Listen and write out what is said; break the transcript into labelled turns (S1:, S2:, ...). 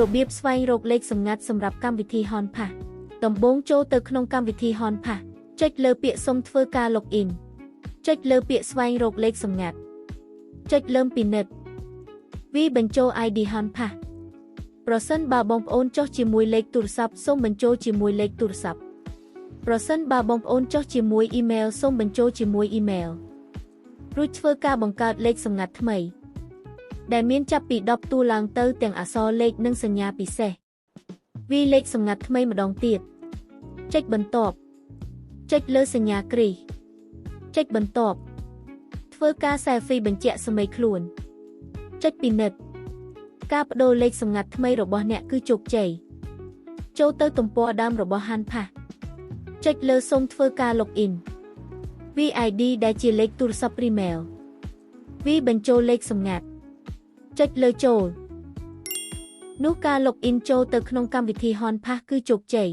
S1: របៀបស្វែងរកលេខសម្ងាត់សម្រាប់កម្មវិធី HonPass ដំបូងចូលទៅក្នុងកម្មវិធី HonPass ចុចលើពាក្យសុំធ្វើការ Login ចុចលើពាក្យស្វែងរកលេខសម្ងាត់ចុចលើពិនិត្យវាបញ្ចូល ID HonPass ប្រសិនបើបងប្អូនចុះជាមួយលេខទូរស័ព្ទសូមបញ្ចូលជាមួយលេខទូរស័ព្ទប្រសិនបើបងប្អូនចុះជាមួយ email សូមបញ្ចូលជាមួយ email រួចធ្វើការបង្កើតលេខសម្ងាត់ថ្មីដែលមានចាប់ពី10តួឡើងទៅទាំងអក្សរលេខនិងសញ្ញាពិសេសវាលេខសម្ងាត់ថ្មីម្ដងទៀតចុចបន្ទាប់ចុចលើសញ្ញាគ្រីសចុចបន្ទាប់ធ្វើការ selfie បញ្ជាក់សម័យខ្លួនចុចពិនិត្យការបដូរលេខសម្ងាត់ថ្មីរបស់អ្នកគឺជោគជ័យចូលទៅទំព័រដើមរបស់ HonPass ចុចលើសូមធ្វើការ Login VID ដែលជាលេខទូរស័ព្ទ Email វាបញ្ចូលលេខសម្ងាត់ចុចលើចូលនោះការ Login ចូលទៅក្នុងកម្មវិធី HonPass គឺជោគជ័យ